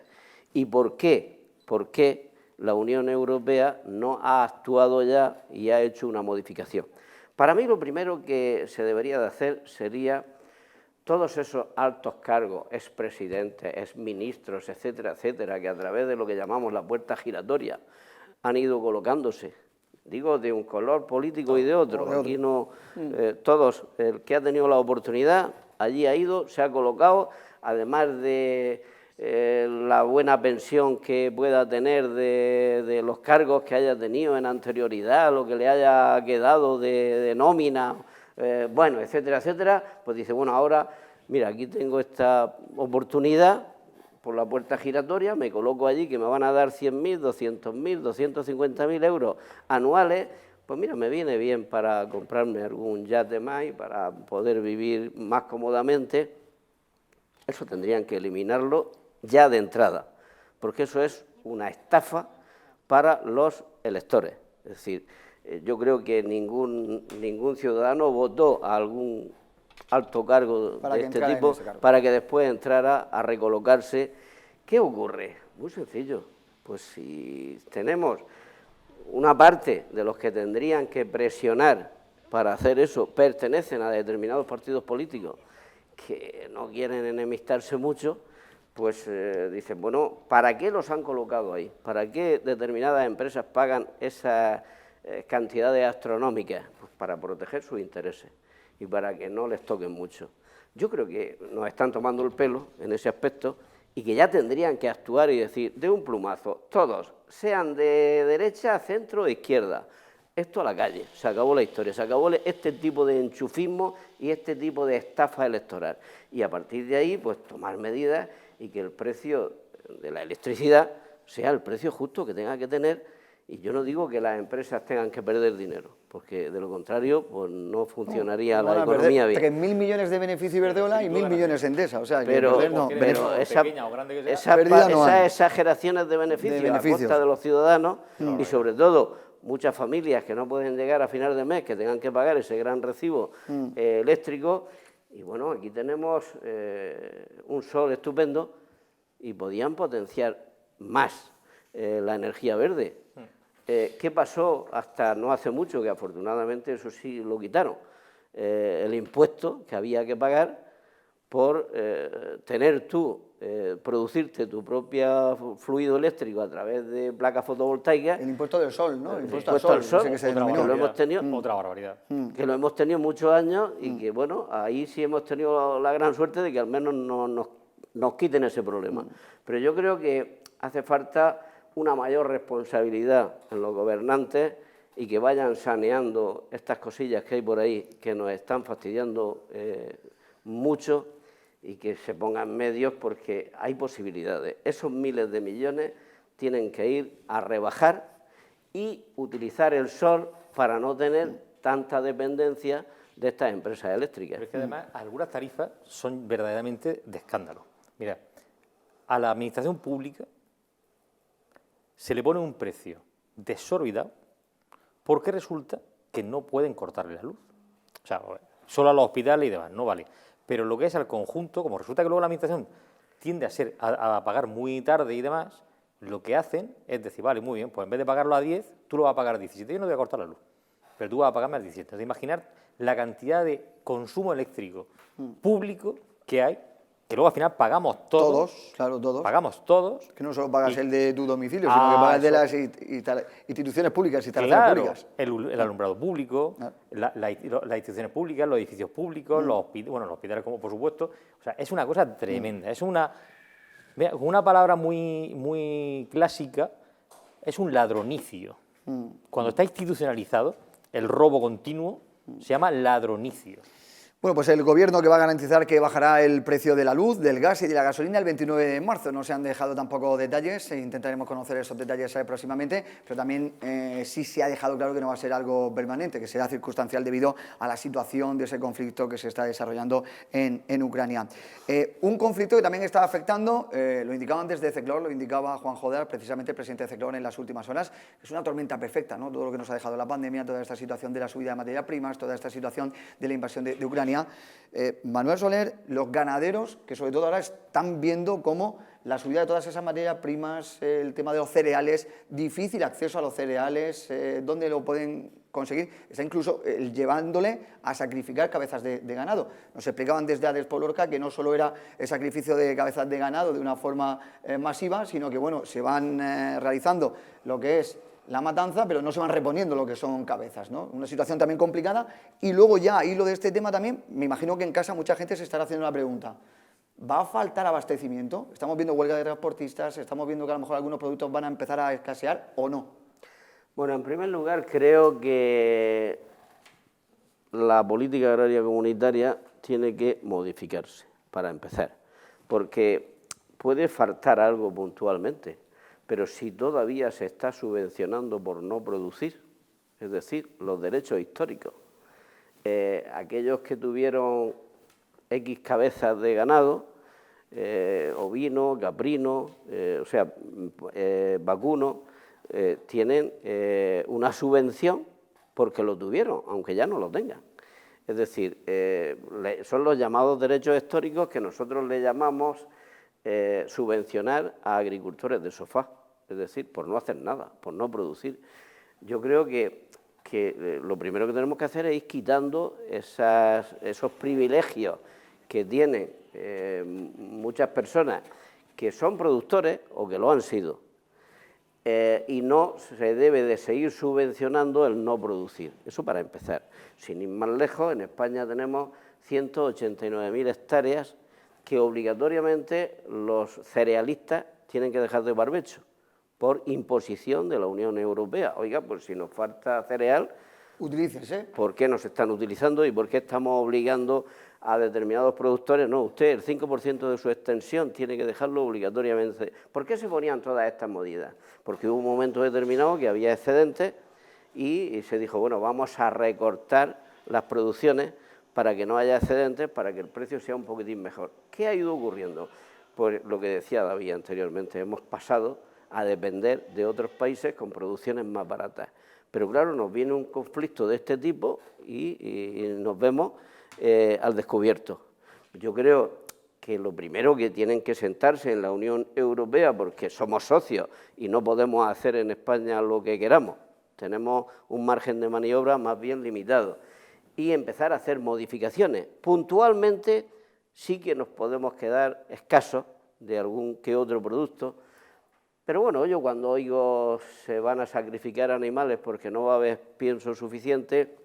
y por qué la Unión Europea no ha actuado ya y ha hecho una modificación. Para mí lo primero que se debería de hacer sería todos esos altos cargos, expresidentes, exministros, etcétera, etcétera, que a través de lo que llamamos la puerta giratoria han ido colocándose, digo, de un color político y de otro. Aquí no, todos, el que ha tenido la oportunidad, allí ha ido, se ha colocado, además de la buena pensión que pueda tener de los cargos que haya tenido en anterioridad, lo que le haya quedado de nómina, bueno, etcétera, etcétera, pues dice, bueno, ahora, mira, aquí tengo esta oportunidad por la puerta giratoria, me coloco allí que me van a dar 100.000, 200.000, 250.000 euros anuales, pues mira, me viene bien para comprarme algún yate más y para poder vivir más cómodamente. Eso tendrían que eliminarlo ya de entrada, porque eso es una estafa para los electores. Es decir, yo creo que ningún ciudadano votó a algún alto cargo de este tipo para que después entrara a recolocarse. ¿Qué ocurre? Muy sencillo, pues si tenemos una parte de los que tendrían que presionar para hacer eso, pertenecen a determinados partidos políticos que no quieren enemistarse mucho, pues dicen, bueno, ¿para qué los han colocado ahí? ¿Para qué determinadas empresas pagan esas cantidades astronómicas? Pues para proteger sus intereses y para que no les toquen mucho. Yo creo que nos están tomando el pelo en ese aspecto y que ya tendrían que actuar y decir, de un plumazo, todos, sean de derecha, centro o izquierda, esto a la calle, se acabó la historia, se acabó este tipo de enchufismo y este tipo de estafa electoral. Y a partir de ahí, pues tomar medidas y que el precio de la electricidad sea el precio justo que tenga que tener. Y yo no digo que las empresas tengan que perder dinero, porque de lo contrario pues no funcionaría la economía bien. 3.000 millones de beneficio Iberdrola y 1.000 millones en Endesa, o sea, pero esas exageraciones de beneficio a costa de los ciudadanos y sobre todo muchas familias que no pueden llegar a final de mes, que tengan que pagar ese gran recibo eléctrico. Y bueno, aquí tenemos un sol estupendo y podían potenciar más la energía verde. ¿Qué pasó hasta no hace mucho? Que afortunadamente eso sí lo quitaron. El impuesto que había que pagar por tener tú, producirte tu propio fluido eléctrico a través de placas fotovoltaicas. El impuesto del sol, ¿no? El impuesto al sol, que lo hemos tenido, otra barbaridad. Que lo hemos tenido muchos años y que, bueno, ahí sí hemos tenido la gran suerte de que al menos nos quiten ese problema. Pero yo creo que hace falta una mayor responsabilidad en los gobernantes y que vayan saneando estas cosillas que hay por ahí que nos están fastidiando mucho y que se pongan medios porque hay posibilidades. Esos miles de millones tienen que ir a rebajar y utilizar el sol para no tener tanta dependencia de estas empresas eléctricas. Pero es que además algunas tarifas son verdaderamente de escándalo. Mira, a la administración pública se le pone un precio desorbitado porque resulta que no pueden cortarle la luz. O sea, solo a los hospitales y demás, no vale. Pero lo que es al conjunto, como resulta que luego la administración tiende a pagar muy tarde y demás, lo que hacen es decir, vale, muy bien, pues en vez de pagarlo a 10, tú lo vas a pagar a 17 y no te voy a cortar la luz. pero tú vas a pagar más de 100. Entonces, imaginar la cantidad de consumo eléctrico público que hay, que luego al final pagamos todos. Todos, claro, todos. Pagamos todos. Que no solo pagas el de tu domicilio, sino que pagas de las instituciones públicas, instalaciones Claro, públicas. el alumbrado público, las instituciones públicas, los edificios públicos, los hospitales, como por supuesto. O sea, es una cosa tremenda. Es mira, con una palabra muy clásica, es un ladronicio. Cuando está institucionalizado, el robo continuo se llama ladronicio. Bueno, pues el Gobierno que va a garantizar que bajará el precio de la luz, del gas y de la gasolina el 29 de marzo. No se han dejado tampoco detalles, intentaremos conocer esos detalles próximamente, pero también sí se ha dejado claro que no va a ser algo permanente, que será circunstancial debido a la situación de ese conflicto que se está desarrollando en Ucrania. Un conflicto que también está afectando, lo indicaban desde Ceclor, lo indicaba Juan Jodar, precisamente el presidente de Ceclor en las últimas horas, es una tormenta perfecta, ¿no? Todo lo que nos ha dejado la pandemia, toda esta situación de la subida de materias primas, toda esta situación de la invasión de Ucrania. Manuel Soler, los ganaderos, que sobre todo ahora están viendo cómo la subida de todas esas materias primas, el tema de los cereales, difícil acceso a los cereales, dónde lo pueden conseguir, está incluso llevándole a sacrificar cabezas de ganado. Nos explicaban desde Adespo Lorca que no solo era el sacrificio de cabezas de ganado de una forma masiva, sino que bueno, se van realizando lo que es la matanza, pero no se van reponiendo lo que son cabezas, ¿no? Una situación también complicada. Y luego ya, a hilo de este tema también, me imagino que en casa mucha gente se estará haciendo la pregunta, ¿va a faltar abastecimiento? Estamos viendo huelga de transportistas, estamos viendo que a lo mejor algunos productos van a empezar a escasear, ¿o no? Bueno, en primer lugar, creo que la política agraria comunitaria tiene que modificarse, para empezar, porque puede faltar algo puntualmente, pero si todavía se está subvencionando por no producir, es decir, los derechos históricos, aquellos que tuvieron X cabezas de ganado, ovino, caprino, vacuno, tienen una subvención porque lo tuvieron, aunque ya no lo tengan. Es decir, son los llamados derechos históricos que nosotros le llamamos subvencionar a agricultores de sofá, es decir, por no hacer nada, por no producir. Yo creo que lo primero que tenemos que hacer es ir quitando esos privilegios que tienen muchas personas que son productores o que lo han sido, y no se debe de seguir subvencionando el no producir. Eso para empezar. Sin ir más lejos, en España tenemos 189.000 hectáreas que obligatoriamente los cerealistas tienen que dejar de barbecho por imposición de la Unión Europea. Oiga, pues si nos falta cereal, utilícese. ¿Por qué nos están utilizando y por qué estamos obligando a determinados productores? No, usted el 5% de su extensión tiene que dejarlo obligatoriamente. ¿Por qué se ponían todas estas medidas? Porque hubo un momento determinado que había excedentes y se dijo, bueno, vamos a recortar las producciones para que no haya excedentes, para que el precio sea un poquitín mejor. ¿Qué ha ido ocurriendo? Pues lo que decía David anteriormente, hemos pasado a depender de otros países con producciones más baratas. Pero claro, nos viene un conflicto de este tipo y nos vemos al descubierto. Yo creo que lo primero que tienen que sentarse en la Unión Europea, porque somos socios y no podemos hacer en España lo que queramos, tenemos un margen de maniobra más bien limitado, y empezar a hacer modificaciones. Puntualmente sí que nos podemos quedar escasos de algún que otro producto, pero bueno, yo cuando oigo se van a sacrificar animales porque no va a haber pienso suficiente,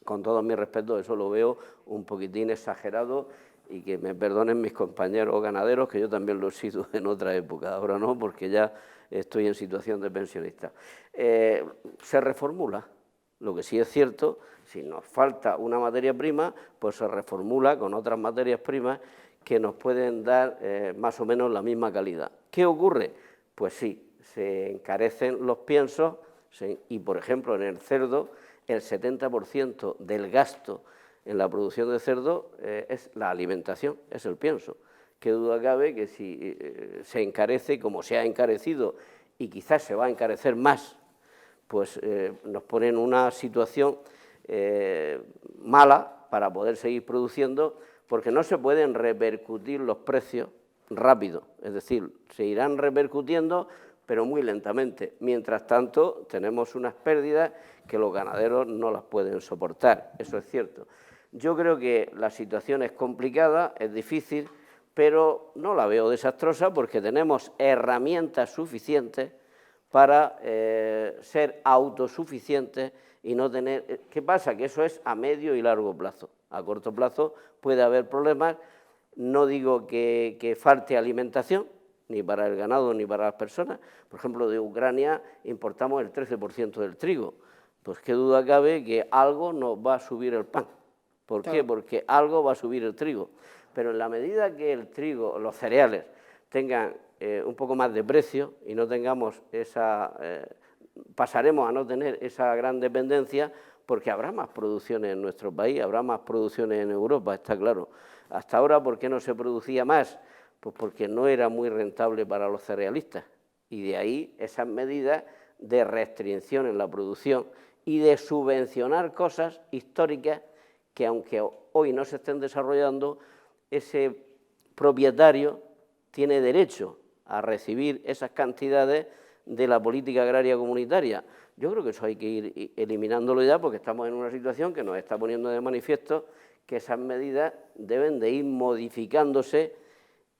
con todo mi respeto, eso lo veo un poquitín exagerado, y que me perdonen mis compañeros ganaderos, que yo también lo he sido en otra época, ahora no, porque ya estoy en situación de pensionista. Se reformula. Lo que sí es cierto, si nos falta una materia prima, pues se reformula con otras materias primas que nos pueden dar más o menos la misma calidad. ¿Qué ocurre? Pues sí, se encarecen los piensos y, por ejemplo, en el cerdo, el 70% del gasto en la producción de cerdo es la alimentación, es el pienso. Qué duda cabe que si se encarece como se ha encarecido y quizás se va a encarecer más, pues nos pone en una situación mala para poder seguir produciendo, porque no se pueden repercutir los precios rápido, es decir, se irán repercutiendo pero muy lentamente. Mientras tanto, tenemos unas pérdidas que los ganaderos no las pueden soportar, eso es cierto. Yo creo que la situación es complicada, es difícil, pero no la veo desastrosa porque tenemos herramientas suficientes para ser autosuficientes y no tener... ¿Qué pasa? Que eso es a medio y largo plazo. A corto plazo puede haber problemas, no digo que falte alimentación, ni para el ganado ni para las personas. Por ejemplo, de Ucrania importamos el 13% del trigo. Pues qué duda cabe que algo nos va a subir el pan. ¿Por qué? Porque algo va a subir el trigo. Pero en la medida que el trigo, los cereales, tengan un poco más de precio y no tengamos pasaremos a no tener esa gran dependencia, porque habrá más producciones en nuestro país, habrá más producciones en Europa, está claro. Hasta ahora, ¿por qué no se producía más? Pues porque no era muy rentable para los cerealistas. Y de ahí esas medidas de restricción en la producción y de subvencionar cosas históricas que, aunque hoy no se estén desarrollando, ese propietario tiene derecho a recibir esas cantidades de la política agraria comunitaria. Yo creo que eso hay que ir eliminándolo ya, porque estamos en una situación que nos está poniendo de manifiesto que esas medidas deben de ir modificándose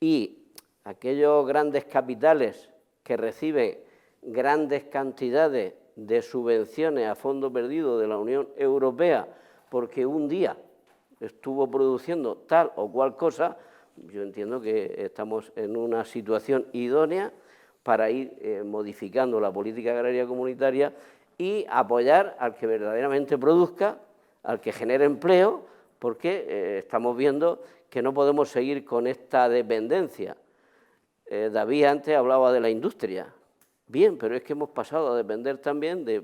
y aquellos grandes capitales que reciben grandes cantidades de subvenciones a fondo perdido de la Unión Europea porque un día estuvo produciendo tal o cual cosa, yo entiendo que estamos en una situación idónea para ir modificando la política agraria comunitaria y apoyar al que verdaderamente produzca, al que genere empleo, porque estamos viendo que no podemos seguir con esta dependencia. David antes hablaba de la industria. Bien, pero es que hemos pasado a depender también de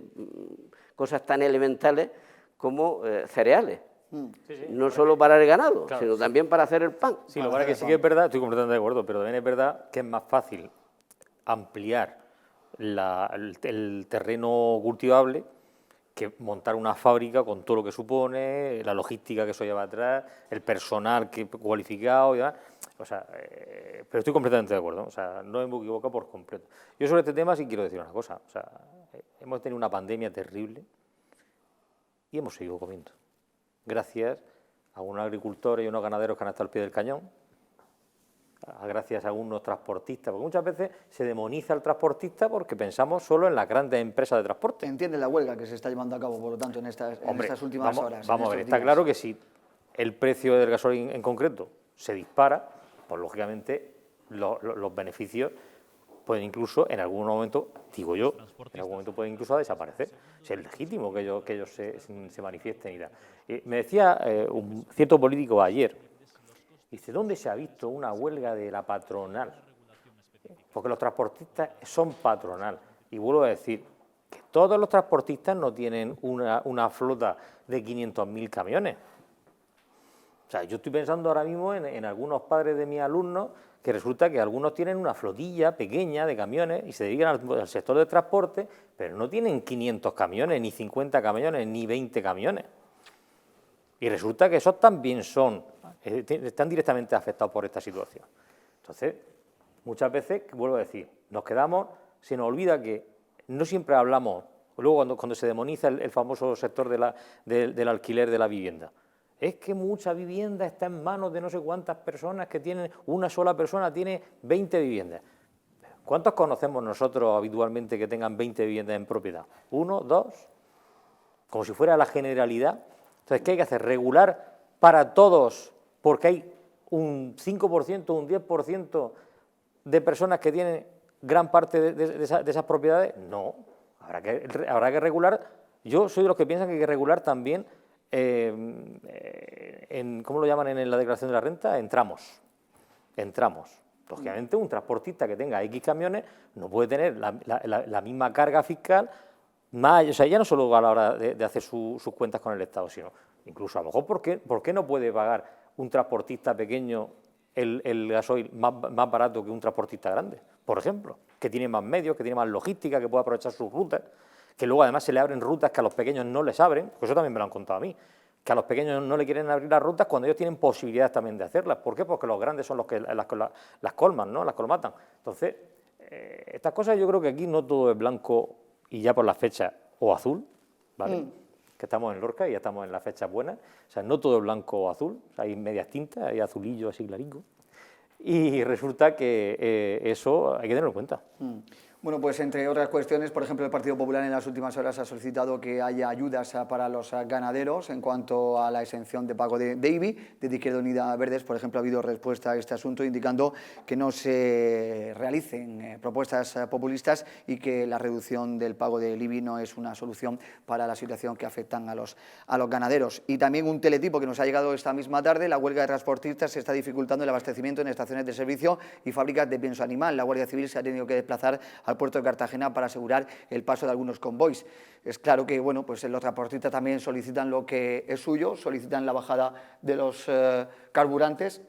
cosas tan elementales como cereales. Sí, sí, no solo para el ganado, claro, sino también para hacer el pan. Sí, lo que sí que es verdad, estoy completamente de acuerdo, pero también es verdad que es más fácil ampliar el terreno cultivable que montar una fábrica con todo lo que supone, la logística que eso lleva atrás, el personal cualificado y demás. O sea, pero estoy completamente de acuerdo, o sea, no me equivoco por completo. Yo sobre este tema sí quiero decir una cosa, o sea, hemos tenido una pandemia terrible y hemos seguido comiendo, gracias a unos agricultores y unos ganaderos que han estado al pie del cañón, gracias a unos transportistas, porque muchas veces se demoniza al transportista porque pensamos solo en las grandes empresas de transporte. ¿Entiende la huelga que se está llevando a cabo, por lo tanto, en estas últimas horas? Vamos a ver, está claro que si el precio del gasoil en concreto se dispara, pues lógicamente los beneficios pueden incluso en algún momento, digo yo, en algún momento pueden incluso desaparecer. Si es legítimo que ellos se manifiesten y tal. Me decía un cierto político ayer, dice, ¿dónde se ha visto una huelga de la patronal? Porque los transportistas son patronal. Y vuelvo a decir que todos los transportistas no tienen una flota de 500.000 camiones. O sea, yo estoy pensando ahora mismo en algunos padres de mis alumnos que resulta que algunos tienen una flotilla pequeña de camiones y se dedican al sector de transporte, pero no tienen 500 camiones, ni 50 camiones, ni 20 camiones. Y resulta que esos también están directamente afectados por esta situación. Entonces, muchas veces, vuelvo a decir, se nos olvida que no siempre hablamos, luego cuando se demoniza el famoso sector del alquiler de la vivienda, es que mucha vivienda está en manos de no sé cuántas personas que tienen, una sola persona tiene 20 viviendas. ¿Cuántos conocemos nosotros habitualmente que tengan 20 viviendas en propiedad? ¿1, 2? Como si fuera la generalidad. Entonces, ¿qué hay que hacer? Regular para todos, porque hay un 5%, un 10% de personas que tienen gran parte de esas propiedades. No, habrá que regular. Yo soy de los que piensan que hay que regular también, ¿cómo lo llaman en la declaración de la renta? En tramos. Lógicamente, un transportista que tenga X camiones no puede tener la misma carga fiscal, o sea, ya no solo a la hora de hacer sus cuentas con el Estado, sino incluso a lo mejor, ¿por qué no puede pagar un transportista pequeño el gasoil más barato que un transportista grande? Por ejemplo, que tiene más medios, que tiene más logística, que puede aprovechar sus rutas, que luego además se le abren rutas que a los pequeños no les abren, porque eso también me lo han contado a mí, que a los pequeños no le quieren abrir las rutas cuando ellos tienen posibilidades también de hacerlas. ¿Por qué? Porque los grandes son los que las colman, ¿no? Las colmatan. Entonces, estas cosas yo creo que aquí no todo es blanco y ya por la fecha o azul, ¿vale? Que estamos en Lorca y ya estamos en las fechas buenas. O sea, no todo es blanco o azul, o sea, hay medias tintas, hay azulillo así clarico. Y resulta que eso hay que tenerlo en cuenta. Bueno, pues entre otras cuestiones, por ejemplo, el Partido Popular en las últimas horas ha solicitado que haya ayudas para los ganaderos en cuanto a la exención de pago de IBI. Desde Izquierda Unida Verdes, por ejemplo, ha habido respuesta a este asunto indicando que no se realicen propuestas populistas y que la reducción del pago del IBI no es una solución para la situación que afectan a los ganaderos. Y también un teletipo que nos ha llegado esta misma tarde: la huelga de transportistas está dificultando el abastecimiento en estaciones de servicio y fábricas de pienso animal. La Guardia Civil se ha tenido que desplazar al puerto de Cartagena para asegurar el paso de algunos convoys. Es claro que bueno, pues los transportistas también solicitan lo que es suyo, solicitan la bajada de los carburantes,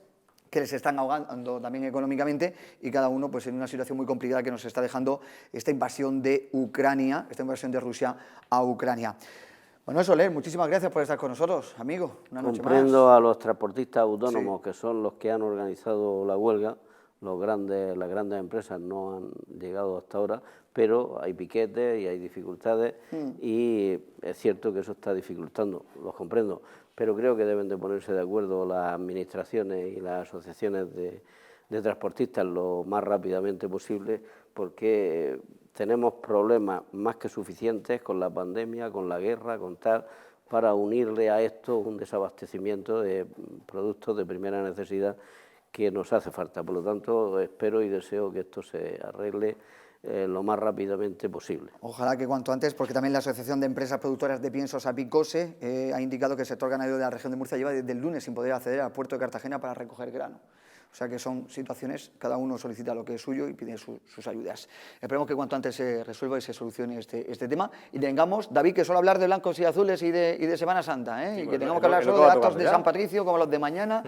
que les están ahogando también económicamente, y cada uno pues en una situación muy complicada que nos está dejando esta invasión de Ucrania, esta invasión de Rusia a Ucrania. Manuel Soler, muchísimas gracias por estar con nosotros, amigo. Una noche Comprendo más. a los transportistas autónomos, Sí, que son los que han organizado la huelga. Las grandes empresas no han llegado hasta ahora, pero hay piquetes y hay dificultades y es cierto que eso está dificultando, los comprendo, pero creo que deben de ponerse de acuerdo las administraciones y las asociaciones de transportistas lo más rápidamente posible, porque tenemos problemas más que suficientes con la pandemia, con la guerra, con tal, para unirle a esto un desabastecimiento de productos de primera necesidad que nos hace falta. Por lo tanto, espero y deseo que esto se arregle lo más rápidamente posible. ojalá que cuanto antes, porque también la Asociación de Empresas Productoras de Piensos, APICOSE, ha indicado que el sector ganadero de la región de Murcia lleva desde el lunes sin poder acceder al puerto de Cartagena para recoger grano. O sea que son situaciones, cada uno solicita lo que es suyo y pide sus ayudas. Esperemos que cuanto antes se resuelva y se solucione este tema. Y tengamos, David, que suele hablar de blancos y azules y de Semana Santa, ¿eh? Sí, y pues que tengamos que hablar solo de actos de San Patricio como los de mañana.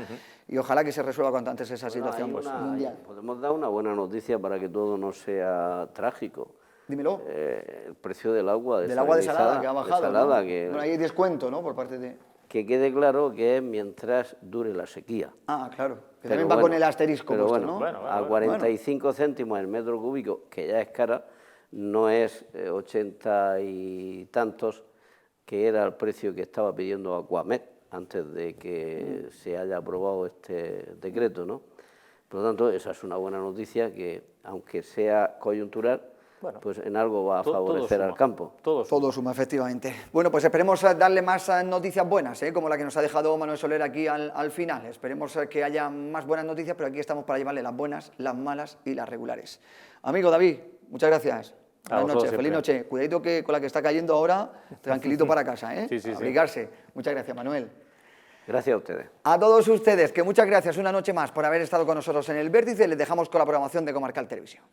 Y ojalá que se resuelva cuanto antes esa situación mundial. Podemos dar una buena noticia para que todo no sea trágico. Dímelo. El precio del agua desalada que ha bajado, ¿no? que, Bueno, hay descuento, ¿no?, por parte de... Que quede claro que es mientras dure la sequía. Ah, claro. Que Pero también va bueno, con el asterisco pero puesto, bueno, ¿no? a 45 céntimos el metro cúbico, que ya es cara, no es 80 y tantos, que era el precio que estaba pidiendo Aquamed antes de que se haya aprobado este decreto, ¿no? Por lo tanto, esa es una buena noticia que, aunque sea coyuntural, Bueno, pues en algo va a favorecer al campo. Todo suma, efectivamente. Bueno, pues esperemos darle más noticias buenas, como la que nos ha dejado Manuel Soler aquí al final. Esperemos que haya más buenas noticias, pero aquí estamos para llevarle las buenas, las malas y las regulares. Amigo David, muchas gracias. Buenas noches, feliz noche. Cuidadito que con la que está cayendo ahora, tranquilito para casa, ¿eh? Sí. Abrigarse. Muchas gracias, Manuel. Gracias a ustedes. A todos ustedes, que muchas gracias una noche más por haber estado con nosotros en El Vértice. Les dejamos con la programación de Comarcal Televisión.